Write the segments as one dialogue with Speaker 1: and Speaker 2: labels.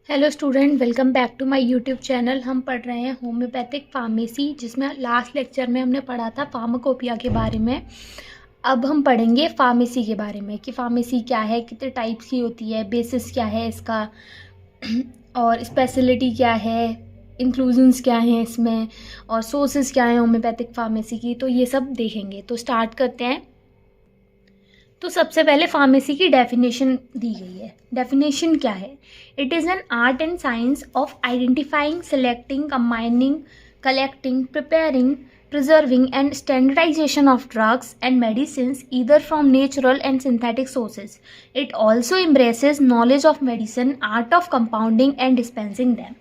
Speaker 1: Hello student, welcome back to my YouTube channel. हम पढ़ रहे हैं होम्योपैथिक फार्मेसी, जिसमें लास्ट लेक्चर में हमने पढ़ा था फार्माकोपिया के बारे में। अब हम पढ़ेंगे फार्मेसी के बारे में कि फार्मेसी क्या है, कितने टाइप्स की होती है, बेसिस क्या है इसका और स्पेशलिटी क्या है, इंक्लूजन्स क्या हैं इसमें और सोर्सेज क्या हैं होम्योपैथिक फार्मेसी की। तो ये सब देखेंगे। तो स्टार्ट करते हैं। तो सबसे पहले फार्मेसी की डेफिनेशन दी गई है। डेफिनेशन क्या है? It is an art and science of identifying, selecting, combining, collecting, preparing, preserving and standardization of drugs and medicines either from natural and synthetic sources. It also embraces knowledge of medicine, art of compounding and dispensing them.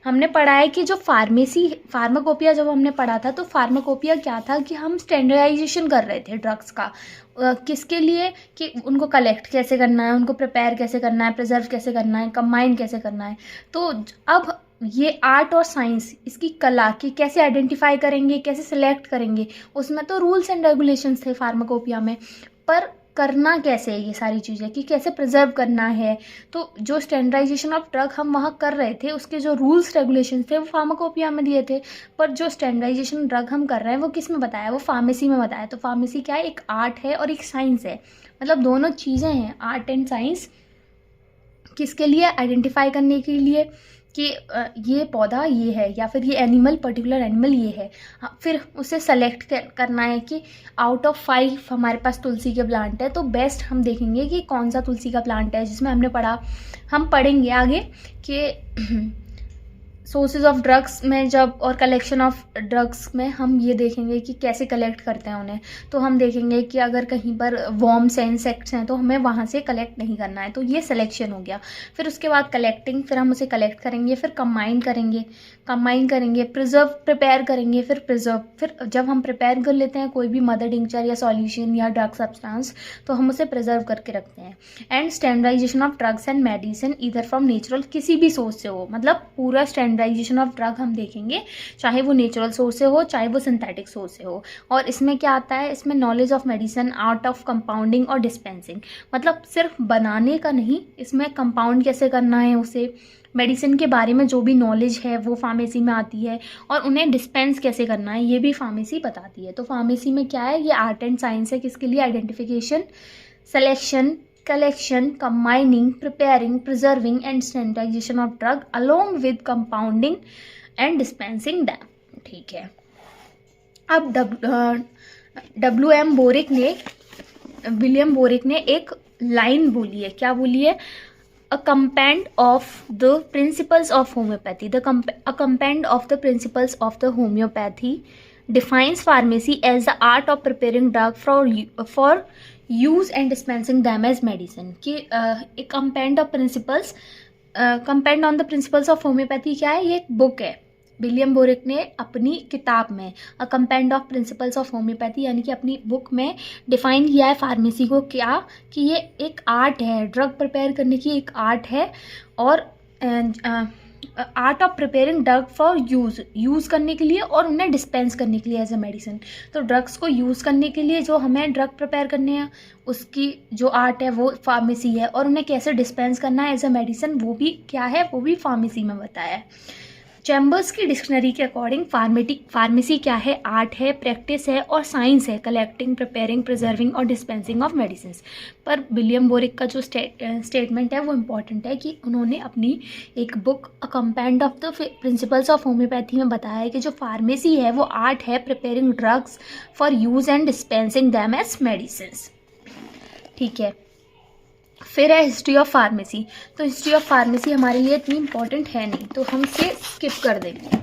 Speaker 1: हमने पढ़ा है कि जो pharmacopoeia जब हमने पढ़ा था तो फार्माकोपिया क्या था कि हम स्टैंडर्डाइजेशन कर रहे थे ड्रग्स का। किसके लिए? कि उनको कलेक्ट कैसे करना है, उनको प्रिपेयर कैसे करना है, प्रिजर्व कैसे करना है, कंबाइन कैसे करना है। तो अब ये आर्ट और साइंस, इसकी कला की कैसे आइडेंटिफाई करेंगे, कैसे सिलेक्ट करेंगे, उसमें तो रूल्स एंड रेगुलेशंस थे फार्माकोपिया में। पर करना कैसे है ये सारी चीज़ें, कि कैसे प्रिजर्व करना है। तो जो स्टैंडर्डाइजेशन ऑफ ड्रग हम वहाँ कर रहे थे, उसके जो रूल्स रेगुलेशंस थे वो फार्माकोपिया में दिए थे। पर जो स्टैंडर्डाइजेशन ड्रग हम कर रहे हैं वो किस में बताया? वो फार्मेसी में बताया। तो फार्मेसी क्या है? एक आर्ट है और एक साइंस है। मतलब दोनों चीज़ें हैं, आर्ट एंड साइंस। किसके लिए? आइडेंटिफाई करने के लिए कि ये पौधा ये है या फिर ये एनिमल, पर्टिकुलर एनिमल ये है। हाँ, फिर उसे सेलेक्ट करना है कि आउट ऑफ 5 हमारे पास तुलसी के प्लांट है, तो बेस्ट हम देखेंगे कि कौन सा तुलसी का प्लांट है। जिसमें हमने पढ़ा, हम पढ़ेंगे आगे कि सोर्सेज ऑफ ड्रग्स में जब और कलेक्शन ऑफ ड्रग्स में हम ये देखेंगे कि कैसे कलेक्ट करते हैं उन्हें। तो हम देखेंगे कि अगर कहीं पर वॉर्म्स हैं, इंसेक्ट्स हैं, तो हमें वहाँ से कलेक्ट नहीं करना है। तो ये सिलेक्शन हो गया। फिर उसके बाद कलेक्टिंग, फिर हम उसे कलेक्ट करेंगे, फिर कंबाइन करेंगे, प्रिपेयर करेंगे, फिर प्रिजर्व। फिर जब हम प्रिपेयर कर लेते हैं कोई भी मदर टिंचर या सॉल्यूशन या ड्रग सब्सटेंस, तो हम उसे प्रिजर्व करके रखते हैं। And standardisation of drugs and medicine either from natural, किसी भी सोर्स से हो। मतलब पूरा स्टैंडर्डाइजेशन ऑफ ड्रग हम देखेंगे, चाहे वो नेचुरल सोर्स से हो, चाहे वो सिंथेटिक सोर्स से हो। और इसमें क्या आता है? इसमें knowledge of medicine, art of compounding और डिस्पेंसिंग। मतलब सिर्फ बनाने का नहीं, इसमें कंपाउंड कैसे करना है उसे, मेडिसिन के बारे में जो भी नॉलेज है वो फार्मेसी में आती है। और उन्हें डिस्पेंस कैसे करना है ये भी फार्मेसी बताती है। तो फार्मेसी में क्या है? ये आर्ट एंड साइंस है। किसके लिए? Identification, selection, collection, combining, preparing, preserving and standardization of drug along with compounding and dispensing them। ठीक है। अब विलियम बोरिक ने एक लाइन बोली है। क्या बोली है? A compend of the principles of homeopathy. A compend of the principles of the homeopathy defines pharmacy as the art of preparing drug for use and dispensing them as medicine. कि एक compend of principles, compend on the principles of homeopathy क्या है? ये एक book है। William boric ने अपनी किताब में अ compend of principles of homeopathy यानी कि अपनी बुक में डिफाइन किया है फार्मेसी को। क्या? कि ये एक आर्ट है, ड्रग प्रिपेयर करने की एक आर्ट है। और art of preparing drug for use करने के लिए और उन्हें डिस्पेंस करने के लिए एज अ मेडिसिन। तो ड्रग्स को यूज़ करने के लिए जो हमें ड्रग प्रिपेयर करने हैं उसकी जो आर्ट है वो फार्मेसी है। और उन्हें कैसे डिस्पेंस करना है एज अ मेडिसिन, वो भी क्या है? वो भी फार्मेसी में बताया है। चैम्बर्स की डिक्शनरी के अकॉर्डिंग फार्मेसी क्या है? आर्ट है, प्रैक्टिस है और साइंस है। कलेक्टिंग, प्रिपेयरिंग, प्रिजर्विंग और डिस्पेंसिंग ऑफ मेडिसिन। पर विलियम बोरिक का जो स्टेटमेंट है वो इम्पॉर्टेंट है कि उन्होंने अपनी एक book a compend of the principles of homoeopathy में बताया है कि जो फार्मेसी है वो आर्ट है, preparing drugs for use and dispensing them as medicine. ठीक है। फिर है हिस्ट्री ऑफ फार्मेसी। तो हिस्ट्री ऑफ फार्मेसी हमारे लिए इतनी इंपॉर्टेंट है नहीं, तो हम इसे स्किप कर देंगे।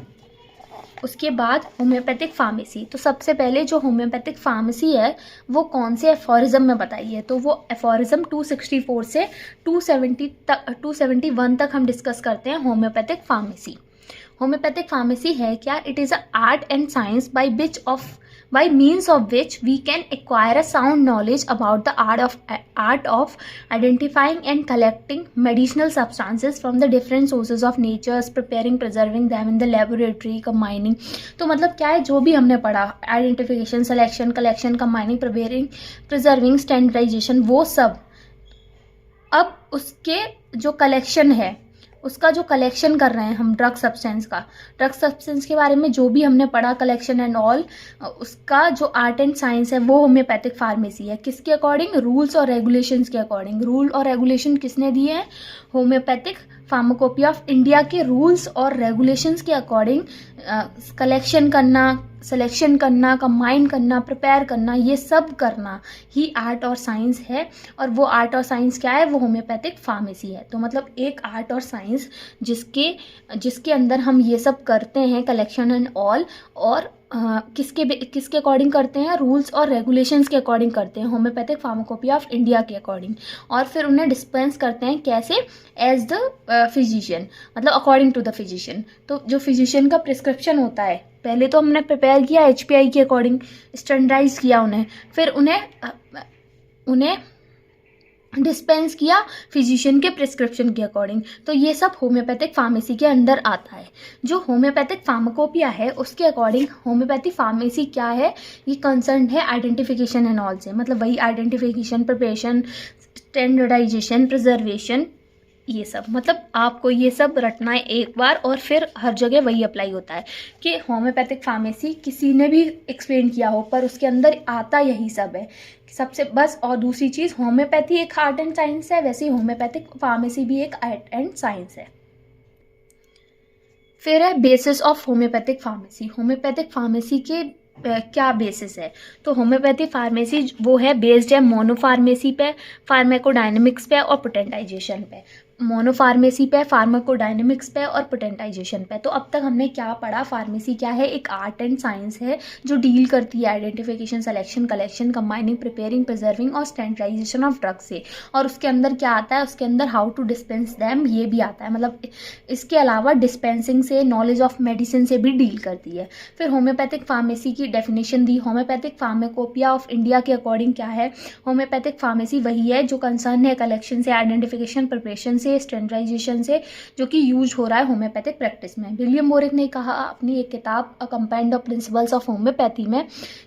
Speaker 1: उसके बाद होम्योपैथिक फार्मेसी। तो सबसे पहले जो होम्योपैथिक फार्मेसी है वो कौन से एफोरिज्म में बताई है? तो वो एफोरिज्म 264 से 271 तक हम डिस्कस करते हैं होम्योपैथिक फार्मेसी। होम्योपैथिक फार्मेसी है क्या? It is a art and science by means of which we can acquire a sound knowledge about the art of identifying and collecting medicinal substances from the different sources of nature, preparing, preserving them in the laboratory, combining। तो मतलब क्या है? जो भी हमने पढ़ा, identification, selection, collection, combining, preparing, preserving, standardisation, वो सब। अब उसके जो कलेक्शन है उसका जो कलेक्शन कर रहे हैं हम ड्रग सब्सटेंस के बारे में जो भी हमने पढ़ा कलेक्शन एंड ऑल, उसका जो आर्ट एंड साइंस है वो होम्योपैथिक फार्मेसी है। किसके अकॉर्डिंग? रूल्स और रेगुलेशंस के अकॉर्डिंग। रूल और रेगुलेशन किसने दिए हैं? होम्योपैथिक फार्माकोपिया ऑफ इंडिया के रूल्स और रेगुलेशंस के अकॉर्डिंग कलेक्शन करना, सिलेक्शन करना, कंबाइन करना, प्रिपेयर करना, ये सब करना ही आर्ट और साइंस है। और वो आर्ट और साइंस क्या है? वो होम्योपैथिक फार्मेसी है। तो मतलब एक आर्ट और साइंस जिसके अंदर हम ये सब करते हैं कलेक्शन एंड ऑल, और किसके अकॉर्डिंग करते हैं? रूल्स और रेगुलेशंस के अकॉर्डिंग करते हैं, होम्योपैथिक फार्माकोपिया ऑफ इंडिया के अकॉर्डिंग। और फिर उन्हें डिस्पेंस करते हैं कैसे? एज द फिजिशियन, मतलब अकॉर्डिंग टू द फिजिशियन। तो जो फिजिशियन का प्रिस्क्रिप्शन होता है, पहले तो हमने प्रिपेयर किया HPI के अकॉर्डिंग, स्टैंडर्डाइज किया उन्हें, फिर उन्हें डिस्पेंस किया फिजिशियन के प्रिस्क्रिप्शन के अकॉर्डिंग। तो ये सब होम्योपैथिक फार्मेसी के अंदर आता है। जो होम्योपैथिक फार्माकोपिया है उसके अकॉर्डिंग होम्योपैथिक फार्मेसी क्या है? ये कंसर्न है आइडेंटिफिकेशन एंड ऑल से, मतलब वही आइडेंटिफिकेशन, प्रिपरेशन, स्टैंडर्डाइजेशन, प्रिजर्वेशन, ये सब। मतलब आपको ये सब रटना है एक बार, और फिर हर जगह वही अप्लाई होता है कि होम्योपैथिक फार्मेसी किसी ने भी एक्सप्लेन किया हो पर उसके अंदर आता यही सब है सबसे बस। और दूसरी चीज़, होम्योपैथी एक आर्ट एंड साइंस है, वैसे ही होम्योपैथिक फार्मेसी भी एक आर्ट एंड साइंस है। फिर है basis of homeopathic pharmacy. Homeopathic pharmacy के क्या बेसिस है? तो होम्योपैथी फार्मेसी वो है बेस्ड है मोनोफार्मेसी पे, फार्माकोडायनेमिक्स पे और पोटेंटाइजेशन पे। मोनोफार्मेसी पे, फार्माकोडायनेमिक्स पे और पोटेंटाइजेशन पे। तो अब तक हमने क्या पढ़ा? फार्मेसी क्या है? एक आर्ट एंड साइंस है जो डील करती है identification, selection, collection, combining, preparing, preserving और स्टैंडर्डाइजेशन ऑफ ड्रग्स से। और उसके अंदर क्या आता है? उसके अंदर हाउ टू डिस्पेंस दैम ये भी आता है। मतलब इसके अलावा डिस्पेंसिंग से, नॉलेज ऑफ मेडिसिन से भी डील करती है। फिर होम्योपैथिक फार्मेसी की definition the. Homeopathic pharmacopoeia of India के अकॉर्डिंग क्या है? होम्योपैथिक फार्मेसी वही है जो कंसर्न है कलेक्शन से, आइडेंटिफिकेशन, प्रिपरेशन से, स्टैंडर्डाइजेशन से, जो कि यूज हो रहा है होम्योपैथिक प्रैक्टिस में। विलियम बोरिक ने कहा अपनी एक किताब अ compend of principles of homoeopathy में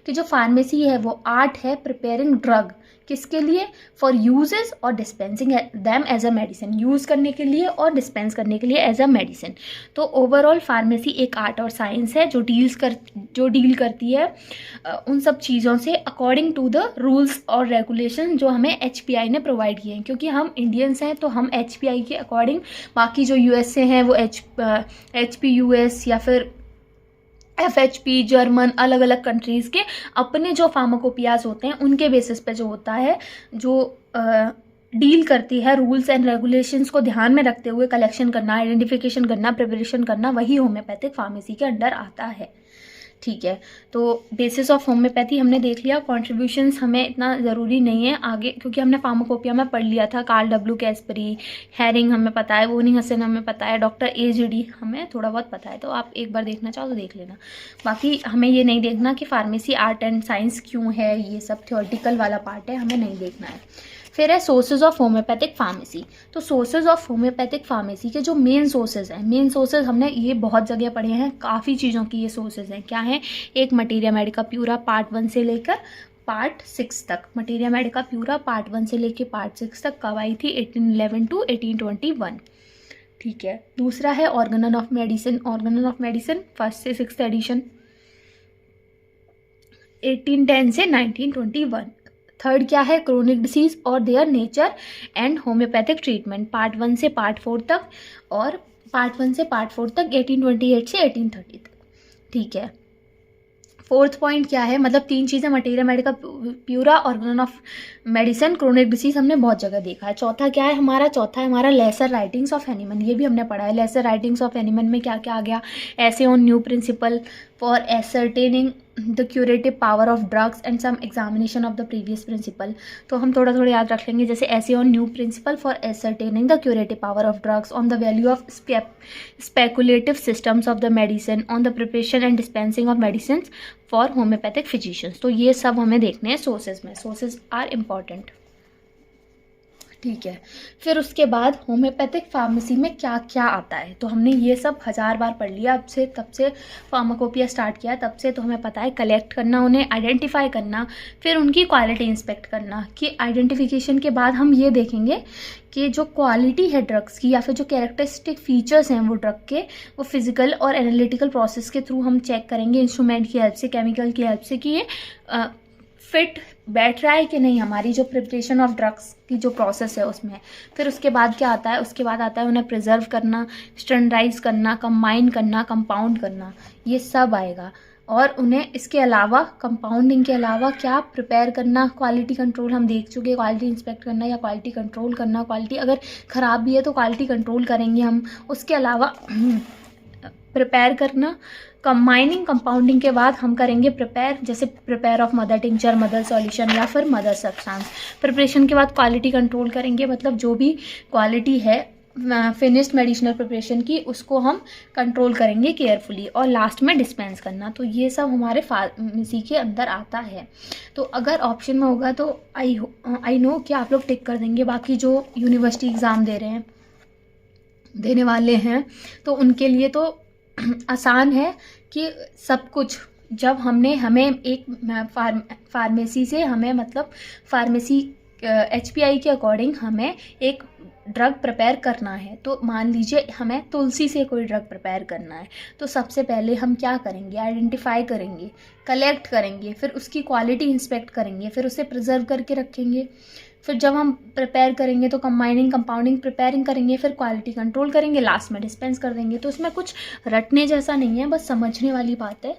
Speaker 1: कि जो फार्मेसी है वो आर्ट है प्रिपेयरिंग ड्रग, किसके लिए? फॉर यूजेस और dispensing them as a medicine, use करने के लिए और डिस्पेंस करने के लिए एज अ मेडिसिन। तो ओवरऑल फार्मेसी एक आर्ट और साइंस है जो डील करती है उन सब चीज़ों से अकॉर्डिंग टू द रूल्स और रेगुलेशन जो हमें HPI ने प्रोवाइड किए हैं। क्योंकि हम इंडियंस हैं तो हम HPI के अकॉर्डिंग, बाकी जो USA हैं वो HPUS या फिर FHP, जर्मन, अलग अलग कंट्रीज़ के अपने जो फार्माकोपियाज होते हैं उनके बेसिस पे जो होता है, जो डील करती है रूल्स एंड रेगुलेशंस को ध्यान में रखते हुए कलेक्शन करना, आइडेंटिफिकेशन करना, प्रिपरेशन करना, वही होम्योपैथिक फार्मेसी के अंडर आता है। ठीक है, तो बेसिस ऑफ होम्योपैथी हमने देख लिया। कॉन्ट्रीब्यूशंस हमें इतना ज़रूरी नहीं है आगे, क्योंकि हमने फार्माकोपिया में पढ़ लिया था। कार्ल W कैस्परी, हैरिंग हमें पता है, वोनिंग हसन हमें पता है, डॉक्टर AGD हमें थोड़ा बहुत पता है। तो आप एक बार देखना चाहो तो देख लेना। बाकी हमें ये नहीं देखना कि फार्मेसी आर्ट एंड साइंस क्यों है, ये सब थ्योरेटिकल वाला पार्ट है, हमें नहीं देखना है। फिर है सोर्सेज ऑफ होम्योपैथिक फार्मेसी। तो सोर्सेज ऑफ होम्योपैथिक फार्मेसी के जो मेन सोर्सेज हैं, मेन सोर्सेज हमने ये बहुत जगह पढ़े हैं, काफ़ी चीज़ों की ये सोर्सेज हैं। क्या है? एक मटीरिया मेडिका प्यूरा पार्ट 1 से लेकर पार्ट 6 तक। मटीरिया मेडिका प्यूरा पार्ट 1 से लेकर पार्ट 6 तक कब आई थी? 1811 टू 1821। ठीक है। दूसरा है Organon of medicine. Organon of medicine 1st से 6th एडिशन 1810 से 1921। थर्ड क्या है? क्रोनिक डिसीज और their nature and homeopathic treatment, part 1 से पार्ट 4 तक, और पार्ट 1 से पार्ट 4 तक 1828 से 1830 तक। ठीक है। फोर्थ पॉइंट क्या है? मतलब 3 चीज़ें, materia Medica pura, Organon of medicine, chronic disease हमने बहुत जगह देखा है। चौथा क्या है हमारा? चौथा है हमारा लेसर राइटिंग्स ऑफ एनिमन। ये भी हमने पढ़ा है। लेसर राइटिंग्स ऑफ एनिमन में क्या क्या आ गया? Essay on new principle for ascertaining the curative power of drugs and some examination of the previous principle. तो हम थोड़ा थोड़ा याद रख लेंगे, जैसे essay on new principle for ascertaining the curative power of drugs, on the value of speculative systems of the medicine, on the preparation and dispensing of medicine for homoeopathic physicians. तो ये सब हमें देखने हैं सोर्सेज में। Sources are important. ठीक है। फिर उसके बाद होम्योपैथिक फार्मेसी में क्या क्या आता है, तो हमने ये सब 1000 बार पढ़ लिया तब से फार्माकोपिया स्टार्ट किया तब से, तो हमें पता है कलेक्ट करना, उन्हें आइडेंटिफाई करना, फिर उनकी क्वालिटी इंस्पेक्ट करना। कि आइडेंटिफिकेशन के बाद हम ये देखेंगे कि जो क्वालिटी है ड्रग्स की या फिर जो कैरेक्टरिस्टिक फीचर्स हैं वो ड्रग के, वो फिजिकल और एनालिटिकल प्रोसेस के थ्रू हम चेक करेंगे, इंस्ट्रूमेंट की हेल्प से, केमिकल की हेल्प से, कि ये फिट बैठ रहा है कि नहीं हमारी जो प्रिपरेशन ऑफ ड्रग्स की जो प्रोसेस है उसमें। फिर उसके बाद क्या आता है, उसके बाद आता है उन्हें प्रिजर्व करना, स्टैंडर्डाइज करना, कंबाइन करना, कंपाउंड करना, ये सब आएगा। और उन्हें इसके अलावा, कंपाउंडिंग के अलावा क्या प्रिपेयर करना, क्वालिटी कंट्रोल हम देख चुके, क्वालिटी इंस्पेक्ट करना या क्वालिटी कंट्रोल करना, क्वालिटी अगर ख़राब भी है तो क्वालिटी कंट्रोल करेंगे हम। उसके अलावा प्रिपेयर करना, कंबाइनिंग कंपाउंडिंग के बाद हम करेंगे प्रिपेयर, जैसे prepare of mother tincture, mother solution या फिर मदर सब्सटेंस। प्रिपरेशन के बाद क्वालिटी कंट्रोल करेंगे, मतलब जो भी क्वालिटी है फिनिश्ड मेडिसिनल प्रिपरेशन की उसको हम कंट्रोल करेंगे केयरफुली, और लास्ट में डिस्पेंस करना। तो ये सब हमारे फार्मेसी के अंदर आता है। तो अगर ऑप्शन में होगा तो आई नो कि आप लोग टिक कर देंगे। बाकी जो यूनिवर्सिटी एग्ज़ाम देने वाले हैं तो उनके लिए तो आसान है कि सब कुछ, जब हमें एक फार्मेसी से हमें मतलब फार्मेसी HPI के अकॉर्डिंग हमें एक ड्रग प्रिपेयर करना है। तो मान लीजिए हमें तुलसी से कोई ड्रग प्रिपेयर करना है, तो सबसे पहले हम क्या करेंगे, आइडेंटिफाई करेंगे, कलेक्ट करेंगे, फिर उसकी क्वालिटी इंस्पेक्ट करेंगे, फिर उसे प्रिजर्व करके रखेंगे। फिर जब हम प्रिपेयर करेंगे तो कंबाइनिंग कंपाउंडिंग प्रिपेयरिंग करेंगे, फिर क्वालिटी कंट्रोल करेंगे, लास्ट में डिस्पेंस कर देंगे। तो इसमें कुछ रटने जैसा नहीं है, बस समझने वाली बात है।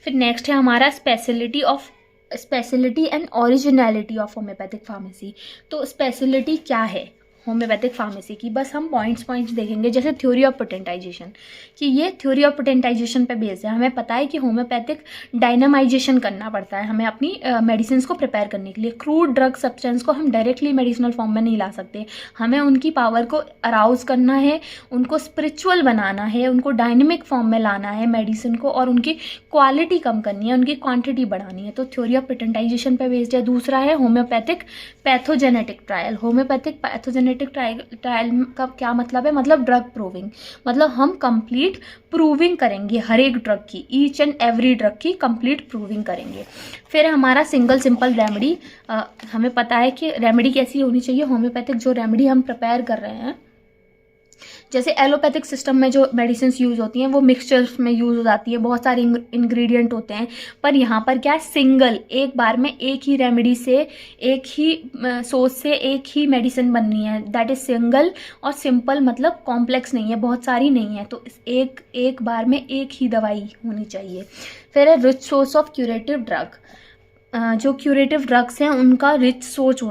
Speaker 1: फिर नेक्स्ट है हमारा speciality and originality of homeopathic pharmacy. तो स्पेशलिटी क्या है होम्योपैथिक फार्मेसी की, बस हम पॉइंट्स देखेंगे। जैसे थ्योरी ऑफ पोटेंटाइजेशन, कि ये थ्योरी ऑफ पोटेंटाइजेशन पे बेस्ड है। हमें पता है कि होम्योपैथिक डायनामाइजेशन करना पड़ता है हमें अपनी मेडिसिन को प्रिपेयर करने के लिए। क्रूड ड्रग सब्सटेंस को हम डायरेक्टली मेडिसिनल फॉर्म में नहीं ला सकते, हमें उनकी पावर को अराउज करना है, उनको स्पिरिचुअल बनाना है, उनको डायनेमिक फॉर्म में लाना है मेडिसिन को, और उनकी क्वालिटी कम करनी है, उनकी क्वान्टिटी बढ़ानी है। तो थ्योरी ऑफ पोटेंटाइजेशन पे बेस्ड है। दूसरा है homeopathic pathogenetic trial. Homeopathic pathogenetic trial का क्या मतलब है, मतलब ड्रग प्रूविंग, मतलब हम कंप्लीट प्रूविंग करेंगे हर एक ड्रग की, ईच एंड एवरी ड्रग की कंप्लीट प्रूविंग करेंगे। फिर हमारा सिंगल सिंपल रेमेडी, हमें पता है कि रेमेडी कैसी होनी चाहिए। होम्योपैथिक जो रेमेडी हम प्रिपेयर कर रहे हैं, जैसे एलोपैथिक सिस्टम में जो मेडिसिन यूज़ होती हैं वो मिक्सचर्स में यूज़ हो जाती है, बहुत सारे इंग्रेडिएंट होते हैं। पर यहाँ पर क्या है, सिंगल, एक बार में एक ही रेमेडी से, एक ही सोर्स से एक ही मेडिसिन बननी है। दैट इज सिंगल और सिंपल, मतलब कॉम्प्लेक्स नहीं है, बहुत सारी नहीं है। तो एक बार में एक ही दवाई होनी चाहिए। फिर है rich source of curative drug. जो क्यूरेटिव ड्रग्स हैं उनका रिच सोर्स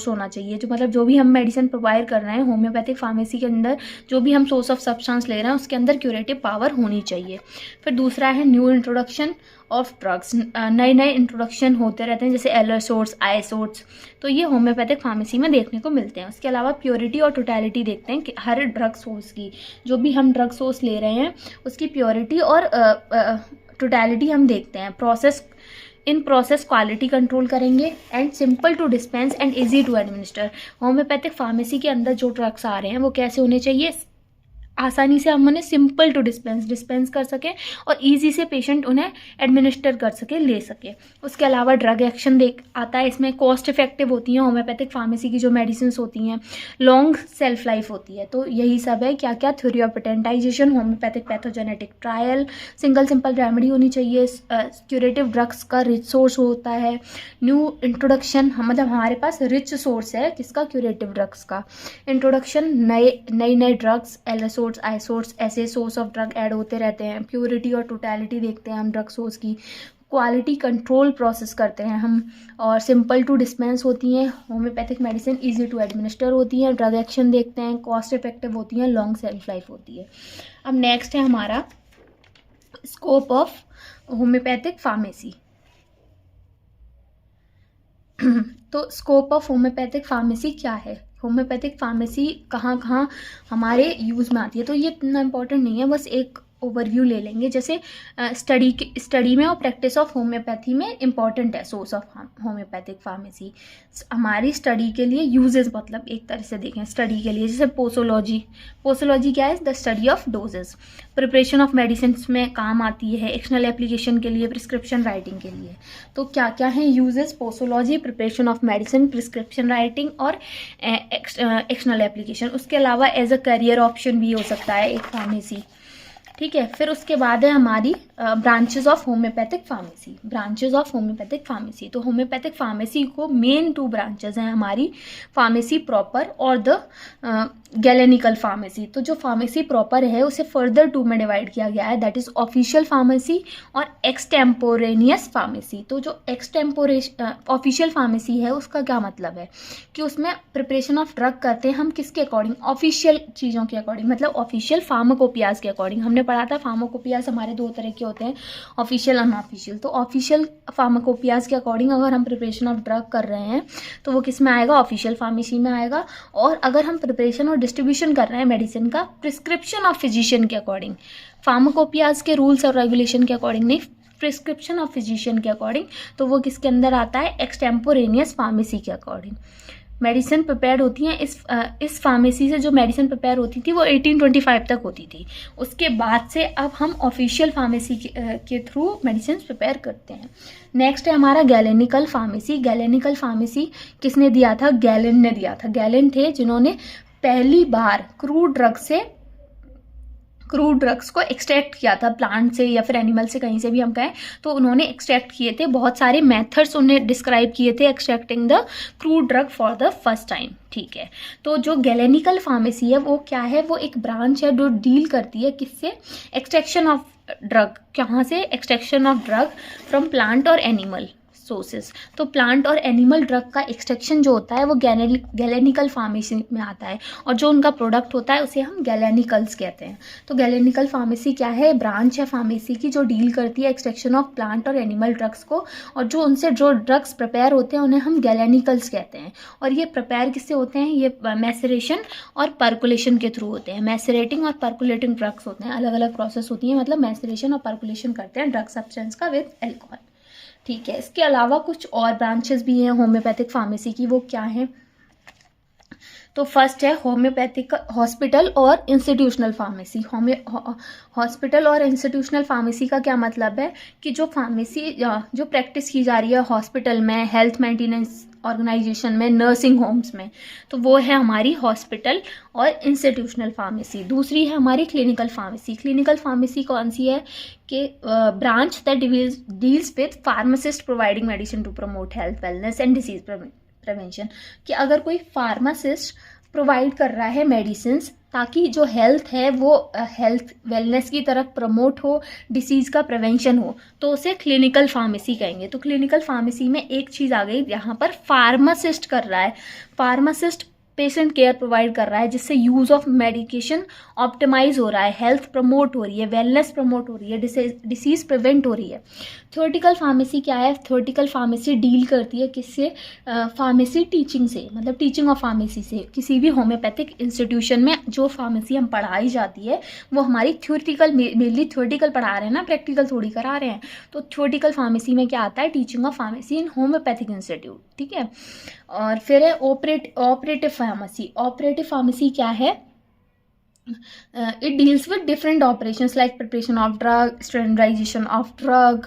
Speaker 1: होना चाहिए। जो मतलब जो भी हम मेडिसिन प्रोवाइड कर रहे हैं होम्योपैथिक फार्मेसी के अंदर, जो भी हम सोर्स ऑफ सब्सटेंस ले रहे हैं उसके अंदर क्यूरेटिव पावर होनी चाहिए। फिर दूसरा है न्यू इंट्रोडक्शन ऑफ ड्रग्स। नए इंट्रोडक्शन होते रहते हैं, जैसे एलरसोर्स, आइसोर्स, तो ये होम्योपैथिक फार्मेसी में देखने को मिलते हैं। उसके अलावा प्योरिटी और टोटलिटी देखते हैं कि हर ड्रग सोर्स की, जो भी हम ड्रग सोर्स ले रहे हैं उसकी प्योरिटी और टोटलिटी हम देखते हैं। इन प्रोसेस क्वालिटी कंट्रोल करेंगे and simple to dispense and easy to administer. Homeopathic pharmacy के अंदर जो ड्रग्स आ रहे हैं वो कैसे होने चाहिए, आसानी से हम उन्हें सिंपल टू डिस्पेंस कर सकें और इजी से पेशेंट उन्हें एडमिनिस्टर कर सके, ले सके। उसके अलावा ड्रग एक्शन आता है इसमें, कॉस्ट इफेक्टिव होती हैं होम्योपैथिक फार्मेसी की जो मेडिसिन होती हैं, लॉन्ग सेल्फ लाइफ होती है। तो यही सब है, क्या क्या, theory of potentisation, homeopathic pathogenetic trial, single simple remedy होनी चाहिए, क्यूरेटिव ड्रग्स का रिच सोर्स होता है, न्यू इंट्रोडक्शन, मतलब हमारे पास रिच सोर्स है किसका, क्यूरेटिव ड्रग्स का, इंट्रोडक्शन, नए ड्रग्स, एलएसओ, आइसोर्स, ऐसे सोर्स ऑफ ड्रग ऐड होते रहते हैं। प्योरिटी और टोटलिटी देखते हैं हम ड्रग सोर्स की, क्वालिटी कंट्रोल प्रोसेस करते हैं हम, और सिंपल टू डिस्पेंस होती हैं homeopathic medicine, easy to administer होती हैं, ड्रग एक्शन देखते हैं, कॉस्ट इफेक्टिव होती हैं, लॉन्ग सेल्फ लाइफ होती है। अब नेक्स्ट है हमारा स्कोप ऑफ होम्योपैथिक फार्मेसी। तो स्कोप ऑफ होम्योपैथिक फार्मेसी क्या है, होम्योपैथिक फार्मेसी कहाँ कहाँ हमारे यूज़ में आती है। तो ये इतना इम्पोर्टेंट नहीं है, बस एक ओवरव्यू ले लेंगे। जैसे स्टडी में और प्रैक्टिस ऑफ होम्योपैथी में इंपॉर्टेंट है सोर्स ऑफ होम्योपैथिक फार्मेसी। हमारी स्टडी के लिए यूजेस, मतलब एक तरह से देखें स्टडी के लिए, जैसे पोसोलॉजी क्या है? The study of doses. Preparation of medicine में काम आती है, एक्सटर्नल एप्लीकेशन के लिए, प्रिस्क्रिप्शन राइटिंग के लिए। तो क्या क्या है uses? Posology, preparation of medicine, prescription writing और एक्सटर्नल एप्लीकेशन। उसके अलावा एज अ करियर ऑप्शन भी हो सकता है एक फार्मेसी, ठीक है। फिर उसके बाद है हमारी ब्रांचेस ऑफ होम्योपैथिक फार्मेसी। तो होम्योपैथिक फार्मेसी को मेन 2 ब्रांचेस हैं हमारी, फार्मेसी प्रॉपर और द गैलेनिकल फार्मेसी। तो जो फार्मेसी प्रॉपर है उसे फर्दर 2 में डिवाइड किया गया है, दैट इज ऑफिशियल फार्मेसी और एक्सटेम्पोरेनियस फार्मेसी। तो जो ऑफिशियल फार्मेसी है उसका क्या मतलब है कि उसमें प्रिपरेशन ऑफ ड्रग करते हैं हम किसके अकॉर्डिंग? ऑफिशियल चीज़ों के अकॉर्डिंग, मतलब ऑफिशियल फार्माकोपियाज के अकॉर्डिंग। हमने पढ़ा था फार्माकोपियाज हमारे 2 तरह के होते हैं, ऑफिशियल अनऑफिशियल। तो ऑफिशियल फार्माकोपियाज के अकॉर्डिंग अगर हम प्रिपरेशन ऑफ ड्रग कर रहे हैं तो वो किस में आएगा? ऑफिशियल फार्मेसी में आएगा। और अगर हम प्रिपरेशन और डिस्ट्रीब्यूशन कर रहे हैं मेडिसिन का प्रिस्क्रिप्शन ऑफ फिजिशियन के अकॉर्डिंग, फार्माकोपियाज के रूल्स और रेगुलेशन के अकॉर्डिंग नहीं, प्रिस्क्रिप्शन ऑफ फिजिशियन के अकॉर्डिंग, तो वो किसके अंदर आता है? एक्सटेम्पोरेनियस फार्मेसी के अकॉर्डिंग। मेडिसिन प्रिपेयर होती हैं इस फार्मेसी से। जो मेडिसिन प्रिपेयर होती थी वो 1825 तक होती थी। उसके बाद से अब हम ऑफिशियल फार्मेसी के थ्रू मेडिसिन प्रिपेयर करते हैं। नेक्स्ट है हमारा गैलेनिकल फार्मेसी किसने दिया था? गैलेन ने दिया था। गैलेन थे जिन्होंने पहली बार क्रूड ड्रग्स को एक्सट्रैक्ट किया था प्लांट से या फिर एनिमल से, कहीं से भी हम कहें तो उन्होंने एक्सट्रैक्ट किए थे। बहुत सारे मेथड्स उन्हें डिस्क्राइब किए थे extracting the crude drug for the first time, ठीक है। तो जो गैलेनिकल फार्मेसी है वो क्या है? वो एक ब्रांच है जो डील करती है किससे? Extraction of drug. कहाँ से? Extraction of drug from plant और एनिमल सोर्सेस। तो प्लांट और एनिमल ड्रग का एक्सट्रैक्शन जो होता है वो गैलेनिकल फार्मेसी में आता है, और जो उनका प्रोडक्ट होता है उसे हम गैलेनिकल्स कहते हैं। तो गैलेनिकल फार्मेसी क्या है? ब्रांच है फार्मेसी की जो डील करती है एक्सट्रैक्शन ऑफ प्लांट और एनिमल ड्रग्स को, और जो उनसे जो ड्रग्स प्रिपेयर होते हैं उन्हें हम गैलेनिकल्स कहते हैं। और ये प्रिपेयर किससे होते हैं? ये मैसरेशन और पर्कुलेशन के थ्रू होते हैं। मैसरेटिंग और पर्कुलेटिंग ड्रग्स होते हैं, अलग अलग प्रोसेस होती है, मतलब मैसरेशन और पर्कुलेशन करते हैं ड्रग सब्सटेंस का विद एल्कोहल, ठीक है। इसके अलावा कुछ और ब्रांचेस भी हैं होम्योपैथिक फार्मेसी की, वो क्या हैं? तो फर्स्ट है होम्योपैथिक हॉस्पिटल और इंस्टीट्यूशनल फार्मेसी। हॉस्पिटल और इंस्टीट्यूशनल फार्मेसी का क्या मतलब है कि जो फार्मेसी जो प्रैक्टिस की जा रही है हॉस्पिटल में, हेल्थ मेंटेनेंस ऑर्गेनाइजेशन में, नर्सिंग होम्स में, तो वो है हमारी हॉस्पिटल और इंस्टीट्यूशनल फार्मेसी। दूसरी है हमारी क्लिनिकल फार्मेसी कौन सी है? कि branch that deals with pharmacist providing medicine to promote health, wellness and disease prevention. कि अगर कोई फार्मासिस्ट प्रोवाइड कर रहा है मेडिसिन ताकि जो हेल्थ है वो हेल्थ वेलनेस की तरफ प्रमोट हो, डिसीज़ का प्रिवेंशन हो, तो उसे क्लिनिकल फार्मेसी कहेंगे। तो क्लिनिकल फार्मेसी में एक चीज़ आ गई, यहाँ पर फार्मासिस्ट कर रहा है, फार्मासिस्ट पेशेंट केयर प्रोवाइड कर रहा है जिससे यूज़ ऑफ मेडिकेशन ऑप्टिमाइज हो रहा है, हेल्थ प्रमोट हो रही है, वेलनेस प्रमोट हो रही है, डिसीज़ प्रिवेंट हो रही है। थ्योरेटिकल फार्मेसी क्या है? थ्योरेटिकल फार्मेसी डील करती है किससे? फार्मेसी टीचिंग से, मतलब टीचिंग ऑफ फार्मेसी से। किसी भी होम्योपैथिक इंस्टीट्यूशन में जो फार्मेसी हम पढ़ाई जाती है वो हमारी थ्योरेटिकल, मेनली थ्योरेटिकल पढ़ा रहे हैं ना, प्रैक्टिकल थोड़ी करा रहे हैं। तो थ्योरेटिकल फार्मेसी में क्या आता है? Teaching of pharmacy in homeopathic institute, ठीक है। और फिर है ऑपरेटिव फार्मेसी क्या है? It deals with different operations like preparation of drug, standardisation of drug,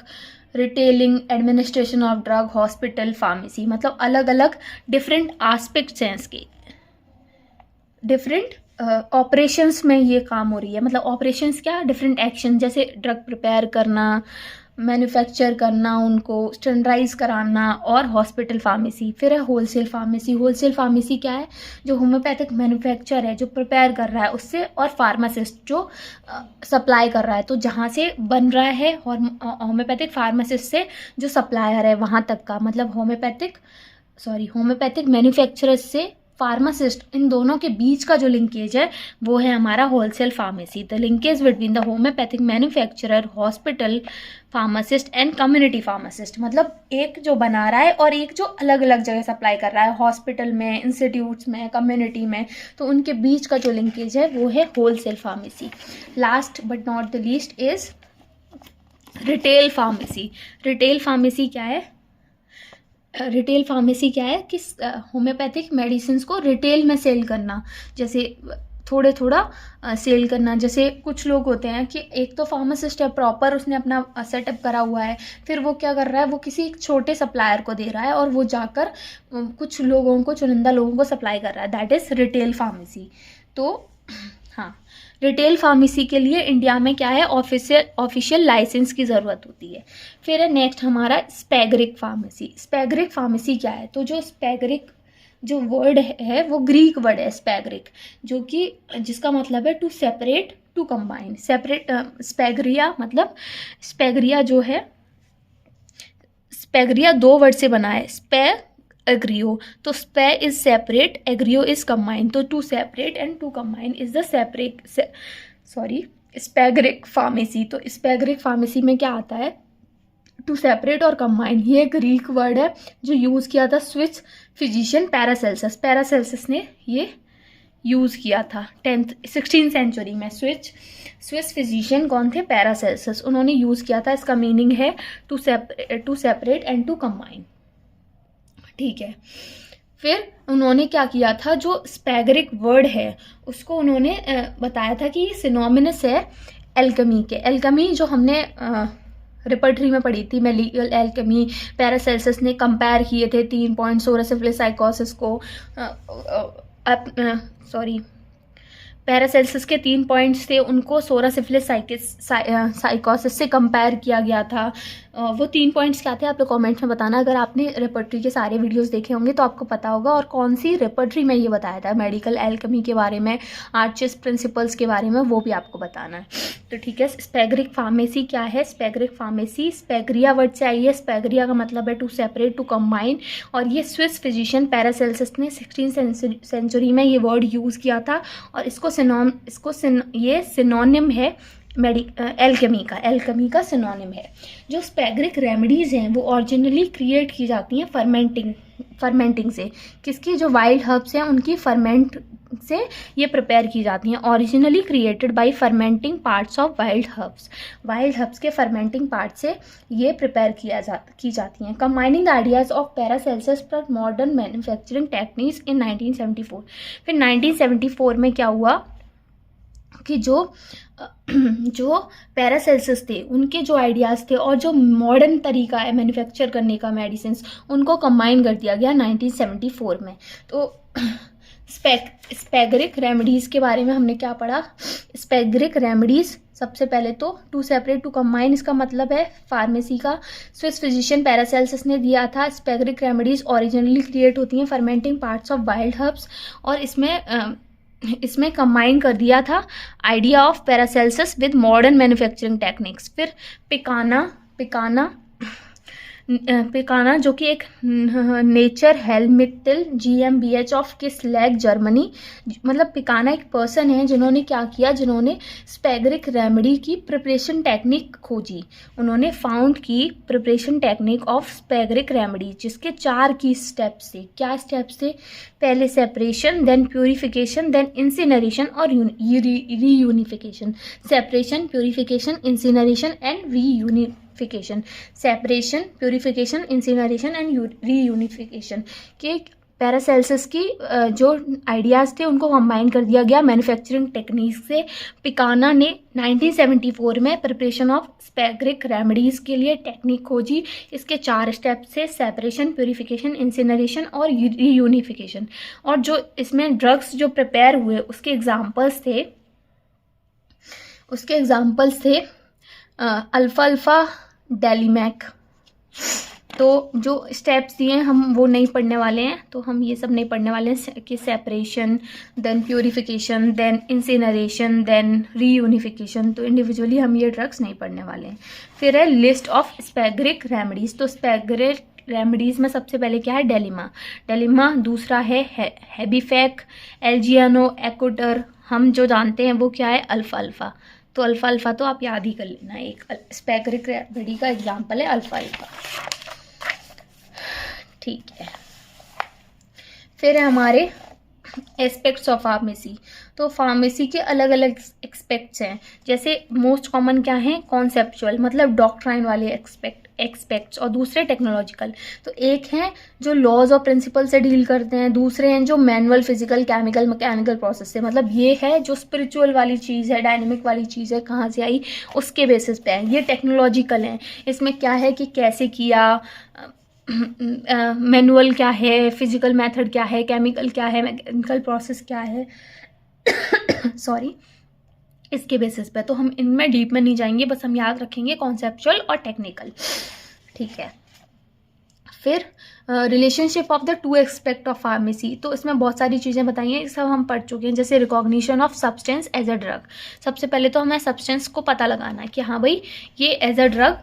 Speaker 1: retailing, administration of drug, hospital pharmacy. मतलब अलग अलग डिफरेंट एस्पेक्ट्स हैं इसके, डिफरेंट ऑपरेशंस में ये काम हो रही है। मतलब ऑपरेशंस क्या? डिफरेंट एक्शन, जैसे ड्रग प्रिपेयर करना, मैन्युफैक्चर करना, उनको स्टैंडर्डाइज कराना, और हॉस्पिटल फार्मेसी। फिर है होलसेल फार्मेसी क्या है? जो होम्योपैथिक मैन्युफैक्चर है जो प्रिपेयर कर रहा है उससे, और फार्मासिस्ट जो सप्लाई कर रहा है, तो जहाँ से बन रहा है होम्योपैथिक फार्मासिस्ट से जो सप्लायर है वहाँ तक का, मतलब होम्योपैथिक मैन्युफैक्चरर से फार्मासिस्ट, इन दोनों के बीच का जो लिंकेज है वो है हमारा wholesale pharmacy. The linkage between the homeopathic manufacturer, hospital pharmacist and community pharmacist, मतलब एक जो बना रहा है और एक जो अलग अलग जगह सप्लाई कर रहा है, हॉस्पिटल में, इंस्टीट्यूट्स में, कम्युनिटी में, तो उनके बीच का जो लिंकेज है वो है wholesale pharmacy. Last but not the least is retail pharmacy. Retail pharmacy क्या है? रिटेल फार्मेसी क्या है कि होम्योपैथिक मेडिसिन को रिटेल में सेल करना, जैसे थोड़े थोड़ा सेल करना। जैसे कुछ लोग होते हैं कि एक तो फार्मासिस्ट है प्रॉपर, उसने अपना सेटअप करा हुआ है, फिर वो क्या कर रहा है, वो किसी एक छोटे सप्लायर को दे रहा है और वो जाकर कुछ लोगों को, चुनिंदा लोगों को सप्लाई कर रहा है। That is retail pharmacy. तो हाँ, रिटेल फार्मेसी के लिए इंडिया में क्या है, ऑफिशियल लाइसेंस की ज़रूरत होती है। फिर है नेक्स्ट हमारा स्पेगरिक फार्मेसी। स्पेगरिक फार्मेसी क्या है? तो जो स्पेगरिक जो वर्ड है वो ग्रीक वर्ड है स्पेगरिक, जो कि जिसका मतलब है to separate, to combine. Separate spagyria, मतलब स्पेगरिया जो है, स्पेगरिया दो वर्ड से बना है, स्पे एग्रियो। तो स्पे इज सेपरेट, एग्रियो इज कंबाइन, तो to separate and to combine is the spagyric pharmacy. तो स्पेगरिक फार्मेसी में क्या आता है? टू सेपरेट और कंबाइन। ये ग्रीक वर्ड है जो यूज़ किया था स्विस फिजिशियन पैरासेल्सस। पैरासेल्सस ने ये यूज़ किया था 16th सेंचुरी में। स्विस फिजिशियन कौन थे? पैरासेल्सस। उन्होंने यूज़ किया था। इसका मीनिंग है to separate and to combine. ठीक है। फिर उन्होंने क्या किया था, जो स्पेगरिक वर्ड है उसको उन्होंने बताया था कि ये सिनोमिनस है एल्केमी के। एल्केमी जो हमने रिपर्टरी में पढ़ी थी, मेडिकल एल्केमी, पैरासेल्सस ने कंपेयर किए थे 3 पॉइंट सोरासिफिलिस साइकोसिस को, पैरासेल्सस के 3 पॉइंट्स थे, उनको सोरासिफिलिस साइकोसिस से कंपेयर किया गया था। वो 3 पॉइंट्स क्या थे आप लोग कमेंट्स में बताना। अगर आपने रेपर्टरी के सारे वीडियोस देखे होंगे तो आपको पता होगा। और कौन सी रेपर्टरी में ये बताया था मेडिकल एल्केमी के बारे में, आर्चिस प्रिंसिपल्स के बारे में, वो भी आपको बताना है। तो ठीक है, स्पेगरिक फार्मेसी क्या है? स्पेगरिक फार्मेसी स्पेगरिया वर्ड से आई है। स्पेगरिया का मतलब है टू सेपरेट, टू कंबाइन, और ये स्विस फिजिशियन पैरासेल्सस ने 16th सेंचुरी में ये वर्ड यूज़ किया था। और ये सिनोनिम है एल्केमी का सिनोनिम है। जो स्पेगरिक रेमेडीज़ हैं वो ओरिजिनली क्रिएट की जाती हैं फर्मेंटिंग से। किसकी? जो वाइल्ड हर्ब्स हैं उनकी फर्मेंट से ये प्रिपेयर की जाती हैं। Originally created by fermenting parts of wild herbs के फर्मेंटिंग पार्ट से ये प्रिपेयर की जाती हैं। Combining the ideas of Paracelsus पर मॉडर्न मैन्युफैक्चरिंग टेक्निक्स इन 1974। फिर 1974 में क्या हुआ कि जो पैरासेल्सस थे उनके जो आइडियाज़ थे और जो मॉडर्न तरीका है मैन्युफैक्चर करने का मेडिसिन, उनको कंबाइन कर दिया गया 1974 में। तो स्पेगरिक रेमेडीज़ के बारे में हमने क्या पढ़ा? स्पेगरिक रेमेडीज़ सबसे पहले तो टू सेपरेट, टू कंबाइन, इसका मतलब है फार्मेसी का स्विस फिजिशियन पैरासेल्सस ने दिया था। स्पेगरिक रेमेडीज़ ओरिजिनली क्रिएट होती हैं fermenting parts of wild herbs, और इसमें कंबाइन कर दिया था idea of Paracelsus with modern manufacturing techniques. फिर पिकाना जो कि एक nature Heilmittel GmbH of Kisslegg Germany, मतलब पिकाना एक पर्सन है जिन्होंने क्या किया, जिन्होंने स्पेगरिक रेमेडी की प्रिपरेशन टेक्निक खोजी। उन्होंने फाउंड की preparation technique of spagyric remedy, जिसके 4 की स्टेप्स थे। क्या स्टेप्स थे? पहले separation, then purification, then incineration और reunification. Separation, purification, incineration and reunification. Separation, purification, incineration and reunification के पैरासेल्सस की जो आइडियाज़ थे उनको कंबाइन कर दिया गया मैन्युफैक्चरिंग टेक्निक से। पिकाना ने 1974 में प्रिपरेशन ऑफ स्पेगरिक रेमेडीज़ के लिए टेक्निक खोजी। इसके 4 स्टेप्स थे: सेपरेशन, प्यूरिफिकेशन, इंसिनरेशन और रीयूनिफिकेशन। और जो इसमें ड्रग्स जो प्रिपेयर हुए उसके एग्जाम्पल्स थे अल्फा डेलीमैक। तो जो स्टेप्स दिए हैं हम वो नहीं पढ़ने वाले हैं, तो हम ये सब नहीं पढ़ने वाले हैं कि separation, then purification, then incineration, then reunification. तो इंडिविजुअली हम ये ड्रग्स नहीं पढ़ने वाले हैं। फिर है लिस्ट ऑफ स्पेगरिक रेमेडीज़। तो स्पेगरिक रेमेडीज़ में सबसे पहले क्या है, डेलिमा, दूसरा है हेबीफेक, एलजीएनओ, एकोटर, हम जो जानते हैं वो क्या है, अल्फा। तो अल्फा तो आप याद ही कर लेना, एक स्पैगरिक रेमेडी का एग्जाम्पल है अल्फा। ठीक है, फिर है हमारे एस्पेक्ट्स ऑफ फार्मेसी। तो फार्मेसी के अलग अलग एक्सपेक्ट्स हैं, जैसे मोस्ट कॉमन क्या है, कॉन्सेप्चुअल मतलब डॉक्ट्राइन वाले एक्सपेक्ट्स, और दूसरे टेक्नोलॉजिकल। तो एक है जो लॉज और प्रिंसिपल से डील करते हैं, दूसरे हैं जो manual, physical, chemical, mechanical process से, मतलब ये है जो स्पिरिचुअल वाली चीज़ है, डायनेमिक वाली चीज़ है, कहाँ से आई उसके बेसिस पे है। ये टेक्नोलॉजिकल है, इसमें क्या है कि कैसे किया, मैनुअल क्या है, फिजिकल मेथड क्या है, केमिकल क्या है, मैकेनिकल प्रोसेस क्या है सॉरी, इसके बेसिस पे। तो हम इनमें डीप में नहीं जाएंगे, बस हम याद रखेंगे कॉन्सेप्चुअल और टेक्निकल। ठीक है, फिर relationship of the two aspect of pharmacy. तो इसमें बहुत सारी चीज़ें बताई हैं, सब हम पढ़ चुके हैं, जैसे recognition of substance as a drug. सबसे पहले तो हमें सब्सटेंस को पता लगाना है कि हाँ भाई ये एज अ ड्रग,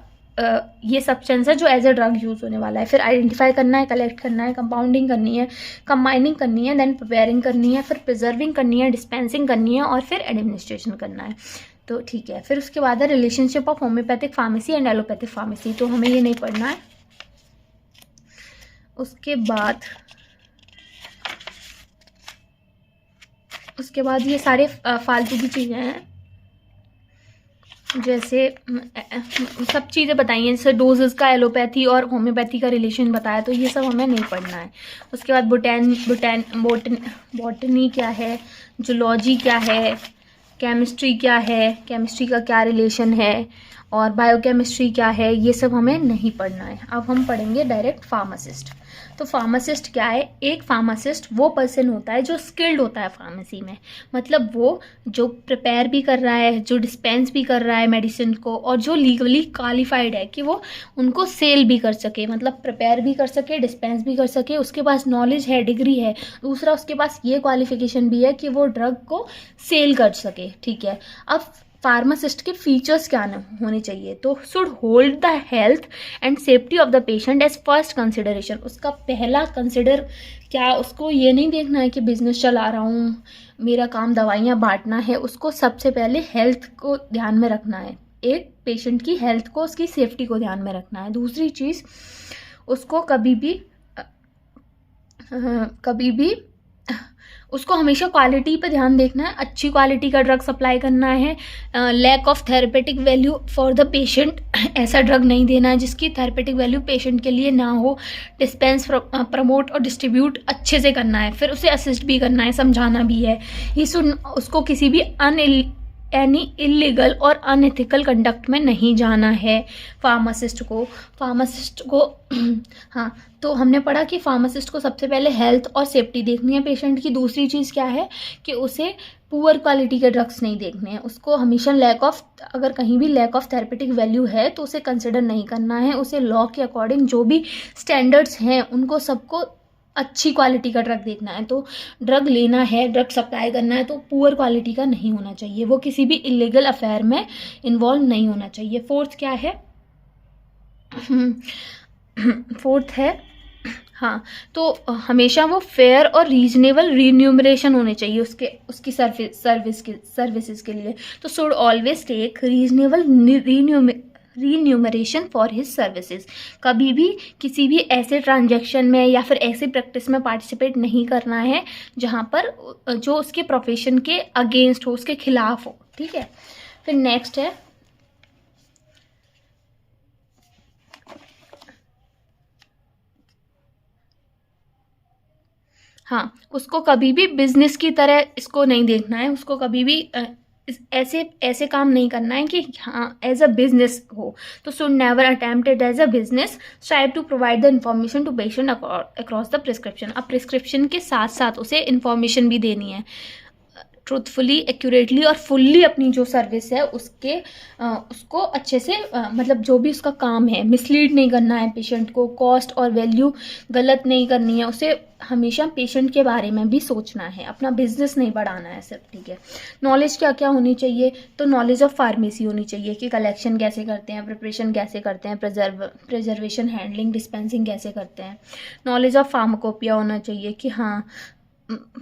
Speaker 1: ये सब्सटेंस है जो एज अ ड्रग यूज़ होने वाला है। फिर आइडेंटिफाई करना है, कलेक्ट करना है, कंपाउंडिंग करनी है, कंबाइनिंग करनी है, देन प्रिपेयरिंग करनी है, फिर प्रिजर्विंग करनी है, डिस्पेंसिंग करनी है, और फिर एडमिनिस्ट्रेशन करना है। तो ठीक है, फिर उसके बाद है relationship of homeopathic pharmacy and allopathic pharmacy. तो हमें ये नहीं पढ़ना है। उसके बाद ये सारे फालतू की चीज़ें हैं, जैसे सब चीज़ें बताई हैं, जैसे डोजेस का एलोपैथी और होम्योपैथी का रिलेशन बताया, तो ये सब हमें नहीं पढ़ना है। उसके बाद बॉटनी क्या है, जूलॉजी क्या है, केमिस्ट्री क्या है, केमिस्ट्री का क्या रिलेशन है, और बायोकेमिस्ट्री क्या है, ये सब हमें नहीं पढ़ना है। अब हम पढ़ेंगे डायरेक्ट फार्मासिस्ट। तो फार्मासिस्ट क्या है, एक फार्मासिस्ट वो पर्सन होता है जो स्किल्ड होता है फार्मेसी में, मतलब वो जो प्रिपेयर भी कर रहा है, जो डिस्पेंस भी कर रहा है मेडिसिन को, और जो लीगली क्वालिफाइड है कि वो उनको सेल भी कर सके, मतलब प्रिपेयर भी कर सके, डिस्पेंस भी कर सके, उसके पास नॉलेज है, डिग्री है, दूसरा उसके पास ये क्वालिफिकेशन भी है कि वो ड्रग को सेल कर सके। ठीक है, अब फार्मासिस्ट के फीचर्स क्या होने चाहिए, तो should hold the health and safety of the patient as first consideration. उसका पहला कंसिडर क्या, उसको ये नहीं देखना है कि बिजनेस चला रहा हूँ, मेरा काम दवाइयाँ बांटना है, उसको सबसे पहले हेल्थ को ध्यान में रखना है, एक पेशेंट की हेल्थ को, उसकी सेफ्टी को ध्यान में रखना है। दूसरी चीज़, उसको कभी भी उसको हमेशा क्वालिटी पे ध्यान देखना है, अच्छी क्वालिटी का ड्रग सप्लाई करना है, lack of therapeutic value for the patient, ऐसा ड्रग नहीं देना है जिसकी थेरेपेटिक वैल्यू पेशेंट के लिए ना हो, डिस्पेंस, प्रमोट और डिस्ट्रीब्यूट अच्छे से करना है, फिर उसे असिस्ट भी करना है, समझाना भी है। उसको किसी भी एनी इलीगल और अनएथिकल कंडक्ट में नहीं जाना है फार्मासिस्ट को हाँ, तो हमने पढ़ा कि फार्मासिस्ट को सबसे पहले हेल्थ और सेफ्टी देखनी है पेशेंट की। दूसरी चीज़ क्या है कि उसे पुअर क्वालिटी के ड्रग्स नहीं देखने हैं, उसको हमेशा अगर कहीं भी लैक ऑफ थेरेपेटिक वैल्यू है तो उसे कंसिडर नहीं करना है, उसे लॉ के अकॉर्डिंग जो भी स्टैंडर्ड्स हैं उनको सबको अच्छी क्वालिटी का ड्रग देखना है। तो ड्रग लेना है, ड्रग सप्लाई करना है तो पुअर क्वालिटी का नहीं होना चाहिए, वो किसी भी इलीगल अफेयर में इन्वॉल्व नहीं होना चाहिए। फोर्थ क्या है, फोर्थ है हाँ, तो हमेशा वो फेयर और रीजनेबल रिन्यूमरेशन होने चाहिए उसकी सर्विसेज के लिए। तो should always take reasonable remuneration for his services. कभी भी किसी भी ऐसे ट्रांजैक्शन में या फिर ऐसे प्रैक्टिस में पार्टिसिपेट नहीं करना है जहाँ पर जो उसके प्रोफेशन के अगेंस्ट हो, उसके खिलाफ हो। ठीक है, फिर नेक्स्ट है हाँ, उसको कभी भी बिजनेस की तरह इसको नहीं देखना है, उसको कभी भी ऐसे काम नहीं करना है कि हाँ एज अ बिजनेस हो। तो should never attempt it as a business, strive to provide the information to patient across the prescription. अब प्रिस्क्रिप्शन के साथ साथ उसे इन्फॉर्मेशन भी देनी है, ट्रूथफुली, एक्यूरेटली और फुल्ली अपनी जो सर्विस है उसको अच्छे से मतलब जो भी उसका काम है, मिसलीड नहीं करना है पेशेंट को, कॉस्ट और वैल्यू गलत नहीं करनी है, उसे हमेशा पेशेंट के बारे में भी सोचना है, अपना बिजनेस नहीं बढ़ाना है सिर्फ, ठीक है। नॉलेज क्या क्या होनी चाहिए, तो नॉलेज ऑफ फार्मेसी होनी चाहिए कि कलेक्शन कैसे करते हैं, प्रिपरेशन कैसे करते हैं, प्रिजर्वेशन, हैंडलिंग, डिस्पेंसिंग कैसे करते हैं। नॉलेज ऑफ फार्माकोपिया होना चाहिए कि हाँ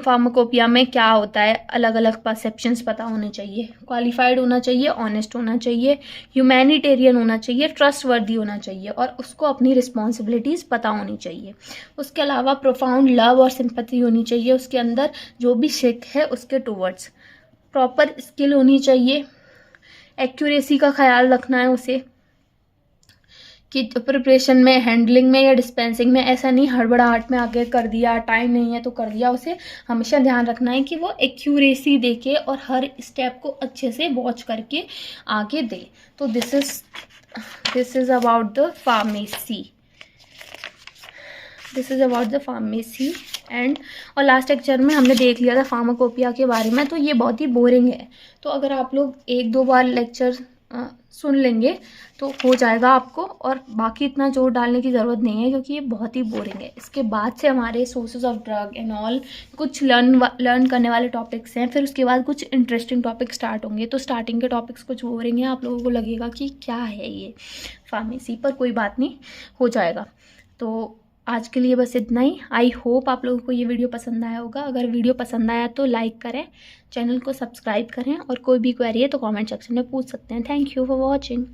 Speaker 1: फार्माकोपिया में क्या होता है, अलग अलग परसेप्शंस पता होने चाहिए। क्वालिफाइड होना चाहिए, ऑनेस्ट होना चाहिए, ह्यूमैनिटेरियन होना चाहिए, ट्रस्टवर्दी होना चाहिए और उसको अपनी रिस्पॉन्सिबिलिटीज़ पता होनी चाहिए। उसके अलावा प्रोफाउंड लव और सिंपैथी होनी चाहिए उसके अंदर, जो भी सिक है उसके टूवर्ड्स। प्रॉपर स्किल होनी चाहिए, एक्यूरेसी का ख्याल रखना है उसे कि प्रिपरेशन में, हैंडलिंग में या डिस्पेंसिंग में ऐसा नहीं हड़बड़ाहट में आगे कर दिया, टाइम नहीं है तो कर दिया। उसे हमेशा ध्यान रखना है कि वो एक्यूरेसी देके और हर स्टेप को अच्छे से वॉच करके आगे दे। तो this is about the pharmacy, and और लास्ट लेक्चर में हमने देख लिया था फार्माकोपिया के बारे में, तो ये बहुत ही बोरिंग है। तो अगर आप लोग 1-2 बार लेक्चर सुन लेंगे तो हो जाएगा आपको, और बाकी इतना जोर डालने की ज़रूरत नहीं है क्योंकि ये बहुत ही बोरिंग है। इसके बाद से हमारे sources of drug and all कुछ लर्न करने वाले टॉपिक्स हैं, फिर उसके बाद कुछ इंटरेस्टिंग टॉपिक स्टार्ट होंगे। तो स्टार्टिंग के टॉपिक्स कुछ बोरिंग है, आप लोगों को लगेगा कि क्या है ये फार्मेसी, पर कोई बात नहीं, हो जाएगा। तो आज के लिए बस इतना ही। आई होप आप लोगों को ये वीडियो पसंद आया होगा। अगर वीडियो पसंद आया तो लाइक करें, चैनल को सब्सक्राइब करें, और कोई भी क्वेरी है तो कमेंट सेक्शन में पूछ सकते हैं। Thank you for watching.